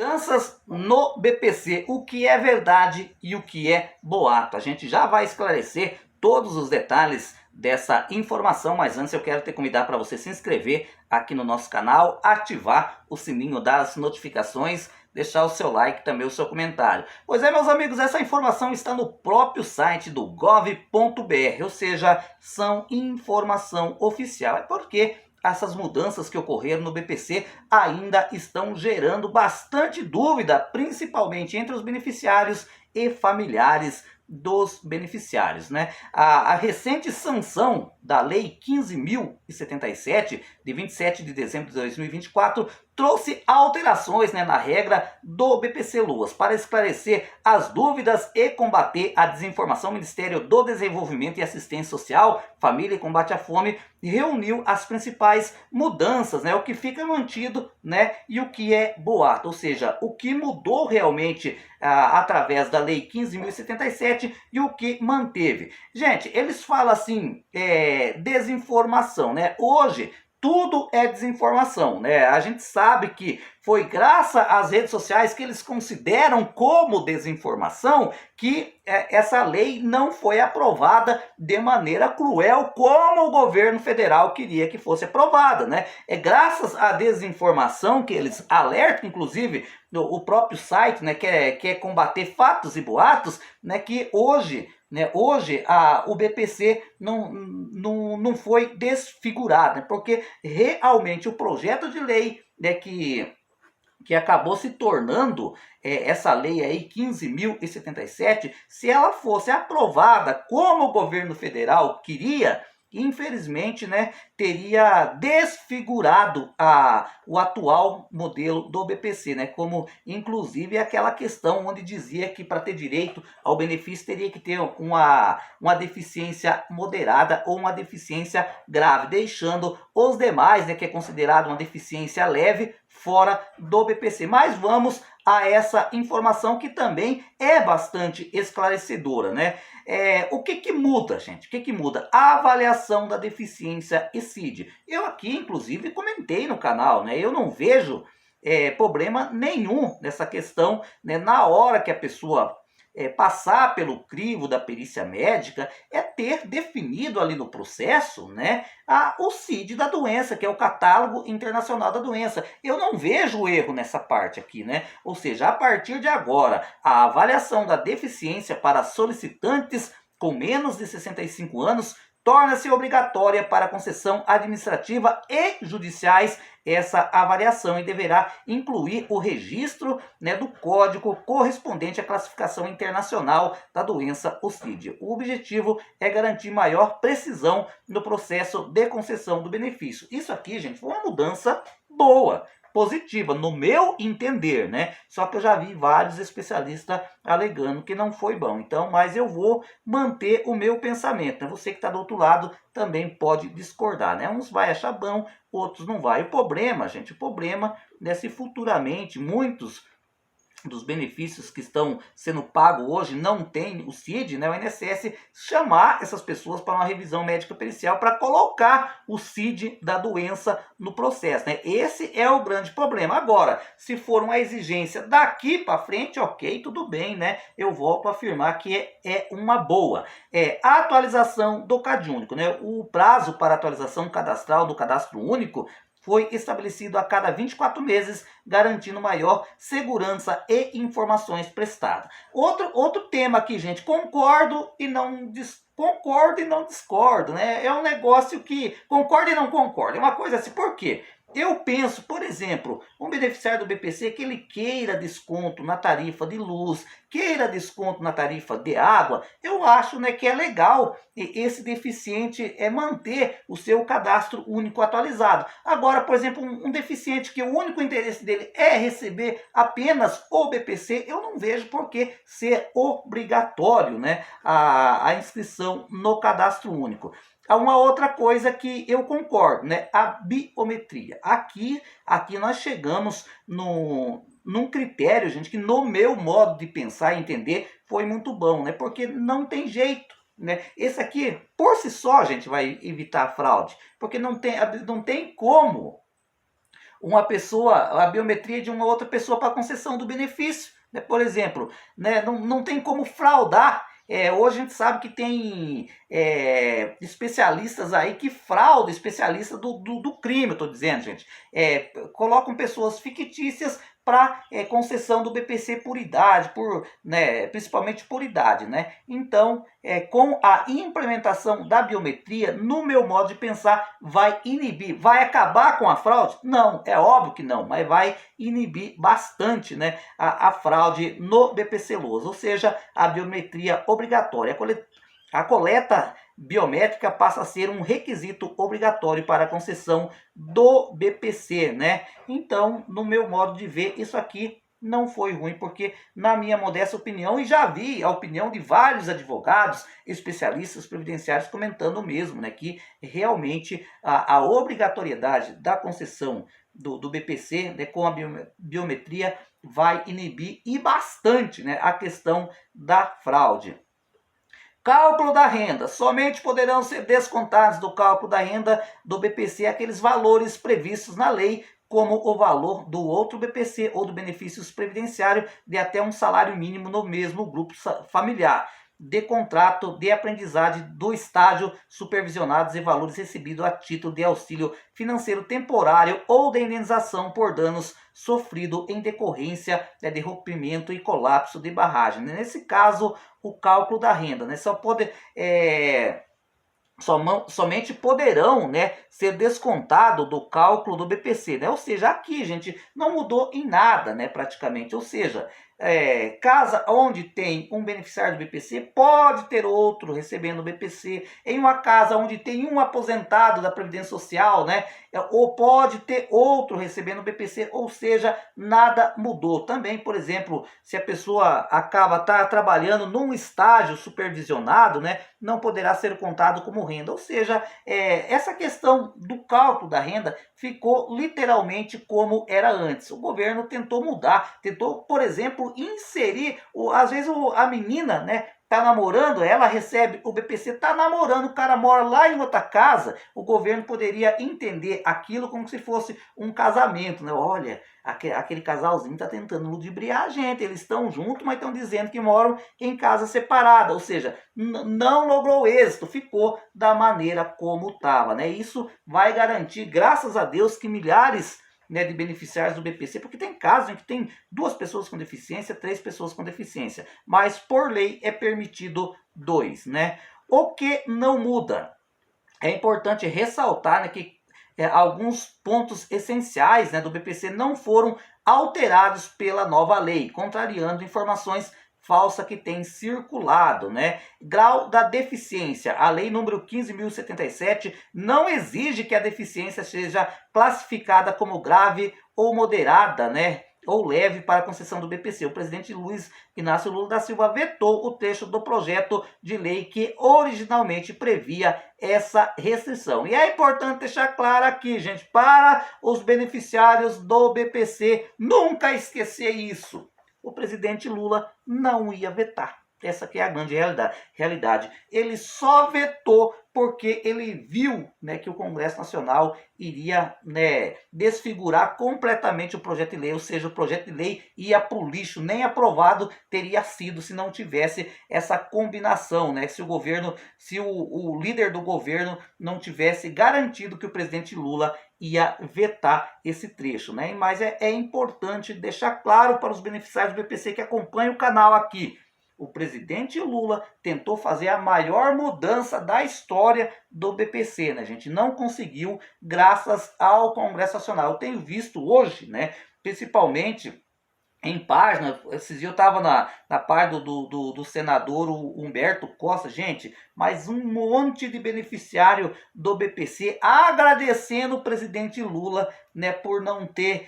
Mudanças no BPC, o que é verdade e o que é boato. A gente já vai esclarecer todos os detalhes dessa informação, mas antes eu quero te convidar para você se inscrever aqui no nosso canal, ativar o sininho das notificações, deixar o seu like, também o seu comentário. Pois é, meus amigos, essa informação está no próprio site do gov.br, ou seja, são informação oficial. É porque essas mudanças que ocorreram no BPC ainda estão gerando bastante dúvida, principalmente entre os beneficiários e familiares dos beneficiários, né? A recente sanção da Lei 15.077, de 27 de dezembro de 2024, trouxe alterações, né, na regra do BPC Luas. Para esclarecer as dúvidas e combater a desinformação, o Ministério do Desenvolvimento e Assistência Social, Família e Combate à Fome reuniu as principais mudanças, né, o que fica mantido, né, e o que é boato, ou seja, o que mudou realmente através da Lei 15.077 e o que manteve. Gente, eles falam assim, desinformação, né? Hoje tudo é desinformação, né? A gente sabe que foi graças às redes sociais que eles consideram como desinformação que essa lei não foi aprovada de maneira cruel como o governo federal queria que fosse aprovada, né? É graças à desinformação que eles alertam, inclusive o próprio site, né, quer combater fatos e boatos, né, que hoje o BPC não foi desfigurado, né, porque realmente o projeto de lei, né, que acabou se tornando essa lei aí 15.077, se ela fosse aprovada como o governo federal queria, infelizmente, né, teria desfigurado o atual modelo do BPC, né, como inclusive aquela questão onde dizia que para ter direito ao benefício teria que ter uma deficiência moderada ou uma deficiência grave, deixando os demais, né, que é considerado uma deficiência leve, fora do BPC. Mas vamos a essa informação que também é bastante esclarecedora, né? O que muda, gente? O que muda? A avaliação da deficiência ESID. Eu aqui, inclusive, comentei no canal, né? Eu não vejo problema nenhum nessa questão, né? Na hora que a pessoa passar pelo crivo da perícia médica, é ter definido ali no processo, né, o CID da doença, que é o Catálogo Internacional da Doença. Eu não vejo erro nessa parte aqui, né? Ou seja, a partir de agora, a avaliação da deficiência para solicitantes com menos de 65 anos torna-se obrigatória para concessão administrativa e judiciais essa avaliação e deverá incluir o registro, né, do código correspondente à classificação internacional da doença, o CID. O objetivo é garantir maior precisão no processo de concessão do benefício. Isso aqui, gente, foi uma mudança boa, positiva, no meu entender, né? Só que eu já vi vários especialistas alegando que não foi bom. Então, mas eu vou manter o meu pensamento, né? Você que está do outro lado também pode discordar, né? Uns vai achar bom, outros não vai. O problema, gente, o problema é se futuramente muitos dos benefícios que estão sendo pagos hoje não tem o CID, né, o INSS, chamar essas pessoas para uma revisão médica pericial para colocar o CID da doença no processo, né? Esse é o grande problema. Agora, se for uma exigência daqui para frente, ok, tudo bem, né? Eu volto a afirmar que é uma boa. A atualização do CadÚnico, né? O prazo para atualização cadastral do cadastro único foi estabelecido a cada 24 meses, garantindo maior segurança e informações prestadas. Outro tema aqui, gente, concordo e não discordo, né? É um negócio que concordo e não concordo. É uma coisa assim, por quê? Eu penso, por exemplo, um beneficiário do BPC que ele queira desconto na tarifa de luz, queira desconto na tarifa de água, eu acho, né, que é legal esse deficiente manter o seu cadastro único atualizado. Agora, por exemplo, um deficiente que o único interesse dele é receber apenas o BPC, eu não vejo por que ser obrigatório, né, a inscrição no cadastro único. Uma outra coisa que eu concordo, né? A biometria. Aqui nós chegamos num critério, gente, que no meu modo de pensar e entender foi muito bom, né? Porque não tem jeito, né? Esse aqui, por si só, gente, vai evitar a fraude. Porque não tem como uma pessoa, a biometria de uma outra pessoa para concessão do benefício, né? Por exemplo, né? Não tem como fraudar. Hoje a gente sabe que tem especialistas aí que fraudam, especialistas do crime, eu estou dizendo, gente. Colocam pessoas fictícias para concessão do BPC por idade, né, principalmente por idade, né? Então, com a implementação da biometria, no meu modo de pensar, vai inibir, vai acabar com a fraude? Não, é óbvio que não, mas vai inibir bastante, né, a fraude no BPC Loas, ou seja, a biometria obrigatória. A coleta biométrica passa a ser um requisito obrigatório para a concessão do BPC, né? Então, no meu modo de ver, isso aqui não foi ruim, porque na minha modesta opinião, e já vi a opinião de vários advogados, especialistas previdenciários comentando o mesmo, né, que realmente a obrigatoriedade da concessão do BPC, né, com a biometria vai inibir e bastante, né, a questão da fraude. Cálculo da renda. Somente poderão ser descontados do cálculo da renda do BPC aqueles valores previstos na lei, como o valor do outro BPC ou do benefícios previdenciário de até um salário mínimo no mesmo grupo familiar, de contrato de aprendizagem do estágio supervisionados e valores recebidos a título de auxílio financeiro temporário ou de indenização por danos sofrido em decorrência de rompimento e colapso de barragem. Nesse caso, o cálculo da renda, né? Somente poderão, né, ser descontado do cálculo do BPC, né? Ou seja, aqui, gente, não mudou em nada, né, praticamente. Ou seja, casa onde tem um beneficiário do BPC, pode ter outro recebendo o BPC. Em uma casa onde tem um aposentado da Previdência Social, né, ou pode ter outro recebendo o BPC, ou seja, nada mudou. Também, por exemplo, se a pessoa acaba trabalhando num estágio supervisionado, né, não poderá ser contado como renda. Ou seja, essa questão do cálculo da renda ficou literalmente como era antes. O governo tentou mudar, tentou, por exemplo, inserir, às vezes a menina, né, tá namorando, ela recebe o BPC, tá namorando, o cara mora lá em outra casa, o governo poderia entender aquilo como se fosse um casamento, né? Olha, aquele casalzinho tá tentando ludibriar a gente, eles estão juntos, mas estão dizendo que moram em casa separada, ou seja, não logrou êxito, ficou da maneira como estava, né? Isso vai garantir, graças a Deus, que milhares, né, de beneficiários do BPC, porque tem casos em que tem 2 pessoas com deficiência, 3 pessoas com deficiência, mas por lei é permitido 2, né? O que não muda, é importante ressaltar, né, que alguns pontos essenciais, né, do BPC não foram alterados pela nova lei, contrariando informações falsa que tem circulado, né? Grau da deficiência. A lei número 15.077 não exige que a deficiência seja classificada como grave ou moderada, né, ou leve para a concessão do BPC. O presidente Luiz Inácio Lula da Silva vetou o trecho do projeto de lei que originalmente previa essa restrição. E é importante deixar claro aqui, gente, para os beneficiários do BPC, nunca esquecer isso. O presidente Lula não ia vetar. Essa que é a grande realidade. Ele só vetou porque ele viu, né, que o Congresso Nacional iria, né, desfigurar completamente o projeto de lei, ou seja, o projeto de lei ia para o lixo, nem aprovado teria sido se não tivesse essa combinação, né? Se o líder do governo não tivesse garantido que o presidente Lula ia vetar esse trecho, né? Mas é importante deixar claro para os beneficiários do BPC que acompanham o canal aqui. O presidente Lula tentou fazer a maior mudança da história do BPC, né, gente? Não conseguiu, graças ao Congresso Nacional. Eu tenho visto hoje, né, principalmente em página, esses dias eu estava na página do senador Humberto Costa, gente, mas um monte de beneficiário do BPC agradecendo o presidente Lula, né, por não ter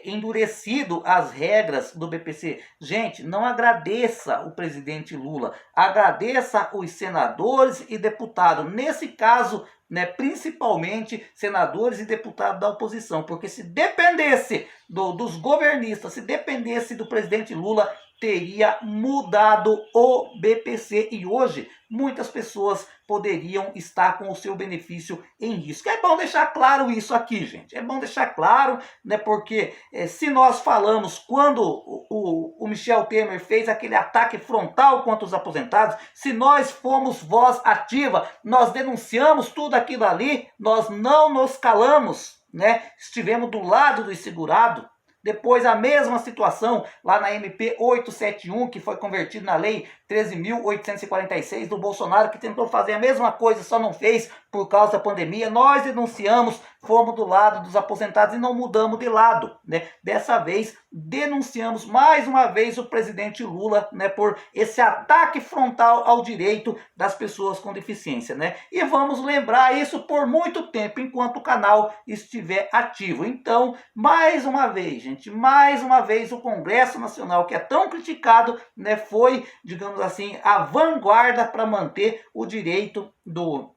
endurecido as regras do BPC. Gente, não agradeça o presidente Lula, agradeça os senadores e deputados. Nesse caso, né, principalmente senadores e deputados da oposição, porque se dependesse dos governistas, se dependesse do presidente Lula, teria mudado o BPC e hoje muitas pessoas poderiam estar com o seu benefício em risco. É bom deixar claro isso aqui, gente. É bom deixar claro, né? Porque se nós falamos quando o Michel Temer fez aquele ataque frontal contra os aposentados, se nós fomos voz ativa, nós denunciamos tudo aquilo ali, nós não nos calamos, né? Estivemos do lado do segurado. Depois a mesma situação lá na MP 871, que foi convertido na lei 13.846 do Bolsonaro, que tentou fazer a mesma coisa, só não fez por causa da pandemia. Nós denunciamos, fomos do lado dos aposentados e não mudamos de lado, né? Dessa vez denunciamos mais uma vez o presidente Lula, né, por esse ataque frontal ao direito das pessoas com deficiência, né? E vamos lembrar isso por muito tempo enquanto o canal estiver ativo. Então, mais uma vez, gente, mais uma vez o Congresso Nacional, que é tão criticado, né, foi, digamos assim, a vanguarda para manter o direito do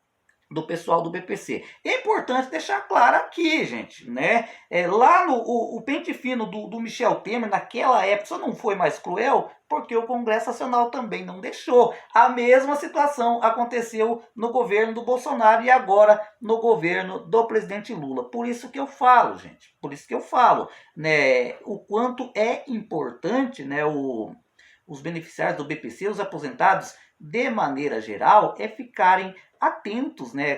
pessoal do BPC. É importante deixar claro aqui, gente, né? Lá no o pente fino do Michel Temer, naquela época, só não foi mais cruel porque o Congresso Nacional também não deixou. A mesma situação aconteceu no governo do Bolsonaro e agora no governo do presidente Lula. Por isso que eu falo, gente, por isso que eu falo, né, o quanto é importante, né, os beneficiários do BPC, os aposentados, de maneira geral, ficarem atentos, né,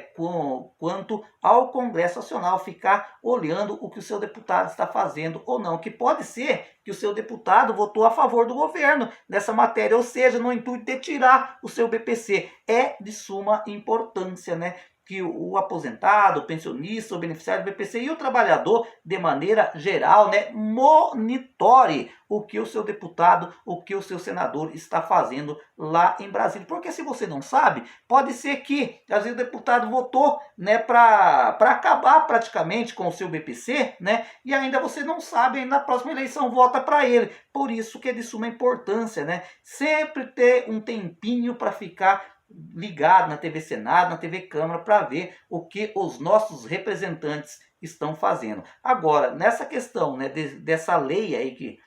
quanto ao Congresso Nacional, ficar olhando o que o seu deputado está fazendo ou não, que pode ser que o seu deputado votou a favor do governo nessa matéria, ou seja, no intuito de tirar o seu BPC. É de suma importância, né, que o aposentado, o pensionista, o beneficiário do BPC e o trabalhador, de maneira geral, né, monitore o que o seu deputado, o que o seu senador está fazendo lá em Brasília. Porque se você não sabe, pode ser que, às vezes, o deputado votou, né, para acabar praticamente com o seu BPC, né, e ainda você não sabe, ainda na próxima eleição vota para ele. Por isso que é de suma importância, né, sempre ter um tempinho para ficar ligado na TV Senado, na TV Câmara, para ver o que os nossos representantes estão fazendo. Agora, nessa questão, né, dessa lei aí que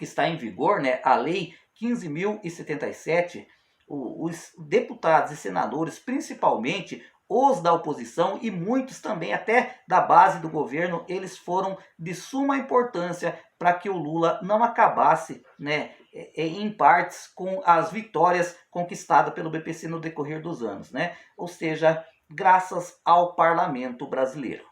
está em vigor, né, a Lei 15.077, os deputados e senadores, principalmente os da oposição e muitos também até da base do governo, eles foram de suma importância para que o Lula não acabasse, né, em partes com as vitórias conquistadas pelo BPC no decorrer dos anos, né? Ou seja, graças ao parlamento brasileiro.